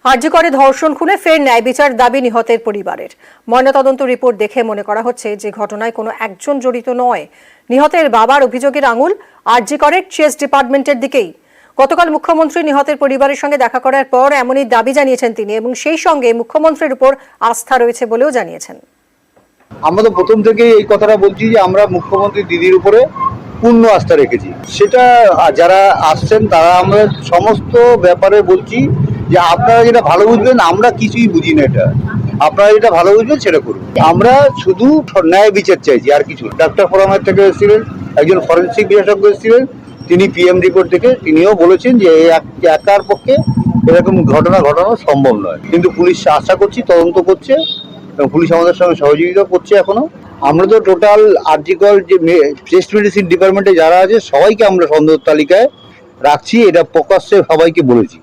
আরজি করে ধর্ষণ খুনে ফের ন্যায় বিচার দাবি নিহতের পরিবারের। ময়নাতদন্ত রিপোর্ট দেখে মনে করা হচ্ছে যে ঘটনায় কোনো একজন জড়িত নয়। নিহতের বাবার অভিযোগের আঙুল আরজি করের চেস্ট ডিপার্টমেন্টের দিকেই। গতকাল মুখ্যমন্ত্রী নিহতের পরিবারের সঙ্গে দেখা করার পর এমনই দাবি জানিয়েছেন তিনি এবং সেই সঙ্গে মুখ্যমন্ত্রীর উপর আস্থা রয়েছে বলেও জানিয়েছেন। আমরা তো প্রথম থেকেই এই কথাটা বলছি যে আমরা মুখ্যমন্ত্রী দিদির উপরে পূর্ণ আস্থা রেখেছি। সেটা যারা আসছেন তারা আমরা সমস্ত ব্যাপারে বলছি যে আপনারা যেটা ভালো বুঝবেন, আমরা কিছুই বুঝি না, এটা আপনারা যেটা ভালো বুঝবেন সেটা করুন। আমরা শুধু ন্যায় বিচার চাইছি, আর কিছু। ডাক্তার ফোরামের থেকে এসেছিলেন, একজন ফরেন্সিক বিশেষজ্ঞ এসেছিলেন, তিনি পিএম রিপোর্ট দেখে তিনিও বলেছেন যে একার পক্ষে এরকম ঘটনা ঘটানো সম্ভব নয়। কিন্তু পুলিশ আশা করছি তদন্ত করছে এবং পুলিশ আমাদের সঙ্গে সহযোগিতা করছে। এখনো আমরা তো টোটাল আরজিকর যে চেস্ট মেডিসিন ডিপার্টমেন্টে যারা আছে সবাইকে আমরা সন্দেহ তালিকায় রাখছি, এটা প্রকাশ্যে সবাইকে বলেছি।